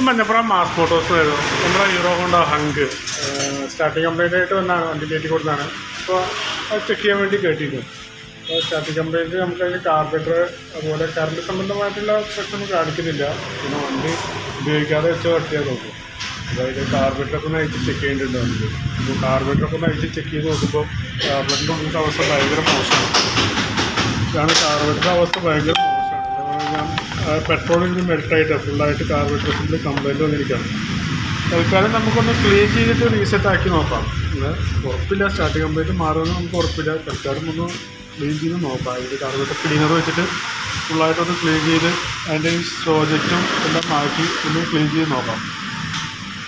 Manjappuram mass Motors ആയിരുന്നു. നമ്മുടെ hero Honda hung starting complaint ആയിട്ട് വന്നാണ്, വണ്ടി കയറ്റി കൊടുത്താണ്. അപ്പോൾ അത് ചെക്ക് ചെയ്യാൻ വേണ്ടി കയറ്റിയിരുന്നു. അപ്പോൾ സ്റ്റാർട്ടിങ് കംപ്ലൈൻറ്റ് നമുക്ക് അതിന് കാർബറേറ്റർ അതുപോലെ കറണ്ട് സംബന്ധമായിട്ടുള്ള പ്രശ്നം കാണിക്കുന്നില്ല. പിന്നെ വണ്ടി ഉപയോഗിക്കാതെ വെച്ച് കട്ടിയാൽ നോക്കും. അതായത് കാർബറേറ്ററൊക്കെ ഒന്ന് അയച്ച് ചെക്ക് ചെയ്യേണ്ടതുണ്ട് വണ്ടി. അപ്പോൾ കാർബറേറ്ററൊക്കെ ഒന്ന് അയച്ച് ചെക്ക് ചെയ്ത് നോക്കുമ്പോൾ കാർബറേറ്ററിൻ്റെ ഉള്ളിലത്തെ അവസ്ഥ ഭയങ്കര മോശമാണ്. ഇതാണ് കാർബറേറ്ററിൻ്റെ അവസ്ഥ ഭയങ്കര മോശമാണ്. പെട്രോളിൽ നിന്ന് മെൽട്ടായിട്ട് ഫുള്ളായിട്ട് കാർബറേറ്ററിൽ കംപ്ലൈൻറ്റ് വന്നിരിക്കുകയാണ്. തൽക്കാലം നമുക്കൊന്ന് ക്ലീൻ ചെയ്തിട്ട് റീസെറ്റ് ആക്കി നോക്കാം. ഉറപ്പില്ല, സ്റ്റാർട്ടിങ് കംപ്ലൈൻറ്റ് മാറുമെന്ന് നമുക്ക് ഉറപ്പില്ല. തൽക്കാലം ഒന്ന് ക്ലീൻ ചെയ്ത് നോക്കാം. അതിൻ്റെ കാർബറേറ്റർ ക്ലീനർ വെച്ചിട്ട് ഫുള്ളായിട്ടൊന്ന് ക്ലീൻ ചെയ്ത് അതിൻ്റെ ഈ പ്രോജക്റ്റും എല്ലാം മാറ്റി ഒന്ന് ക്ലീൻ ചെയ്ത് നോക്കാം.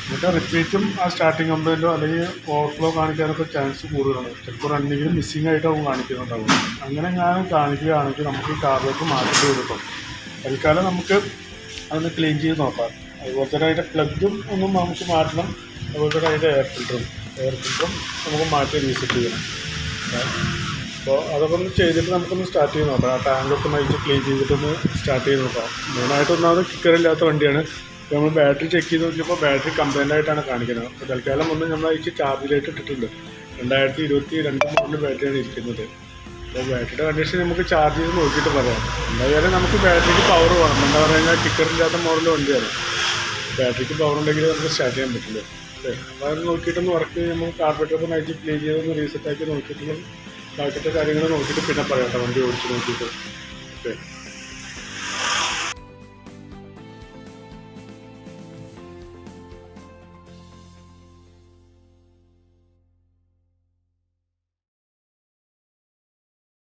എന്നിട്ട് റിപ്പീറ്റും ആ സ്റ്റാർട്ടിങ് കംപ്ലൈൻറ്റോ അല്ലെങ്കിൽ ഓവർഫ്ലോ കാണിക്കാനൊക്കെ ചാൻസ് കൂടുതലാണ്. ചിലപ്പോൾ റണ്ണിങ്ങിൽ മിസ്സിങ് ആയിട്ടാവും കാണിക്കുന്നുണ്ടാവും. അങ്ങനെ ഞാൻ കാണിക്കുകയാണെങ്കിൽ നമുക്ക് ഈ കാർബറേറ്റർ മാറ്റി കൊടുക്കും. തൽക്കാലം നമുക്ക് അതൊന്ന് ക്ലീൻ ചെയ്ത് നോക്കാം. അതുപോലെ തന്നെ അതിൻ്റെ പ്ലഗും ഒന്നും നമുക്ക് മാറ്റണം. അതുപോലെ തന്നെ അതിൻ്റെ എയർ ഫിൽറ്ററും നമുക്ക് മാറ്റി റീസെറ്റ് ചെയ്യണം. അപ്പോൾ അതൊക്കെ ഒന്ന് ചെയ്തിട്ട് നമുക്കൊന്ന് സ്റ്റാർട്ട് ചെയ്ത് നോക്കാം. ആ ടാങ്കൊക്കെ നയിച്ച് ക്ലീൻ ചെയ്തിട്ടൊന്ന് സ്റ്റാർട്ട് ചെയ്ത് നോക്കാം. മെയിനായിട്ട് ഒന്നാമത് കിക്കറില്ലാത്ത വണ്ടിയാണ്. നമ്മൾ ബാറ്ററി ചെക്ക് ചെയ്ത് നോക്കിയപ്പോൾ ബാറ്ററി കംപ്ലൈൻ്റ് ആയിട്ടാണ് കാണിക്കുന്നത്. അപ്പോൾ തൽക്കാലം ഒന്ന് നമ്മൾ അയച്ച് ചാർജിലായിട്ട് ഇട്ടിട്ടുണ്ട്. 2022 മോഡൽ ബാറ്ററിയാണ് ഇരിക്കുന്നത്. അപ്പോൾ ബാറ്ററിയുടെ കണ്ടീഷൻ നമുക്ക് ചാർജ് ചെയ്ത് നോക്കിയിട്ട് പറയാം. എന്തായാലും നമുക്ക് ബാറ്ററിക്ക് പവർ വേണം. എന്താ പറഞ്ഞു കഴിഞ്ഞാൽ കിക്കറില്ലാത്ത മോഡൽ വണ്ടിയാണ്. ബാറ്ററിക്ക് പവർ ഉണ്ടെങ്കിൽ നമുക്ക് സ്റ്റാർട്ട് ചെയ്യാൻ പറ്റില്ല. ഓക്കെ, അപ്പോൾ അത് നോക്കിയിട്ടൊന്ന് വർക്ക് നമ്മൾ കാർബറേറ്ററൊക്കെ നയിച്ച് ക്ലീൻ ചെയ്തൊന്ന് റീസെറ്റ് ആക്കി നോക്കിയിട്ടുള്ള ബാക്കിത്തെ കാര്യങ്ങൾ നോക്കിയിട്ട് പിന്നെ പറയാം കേട്ടോ, വണ്ടി ഓടിച്ച് നോക്കിയിട്ട്. ഓക്കെ.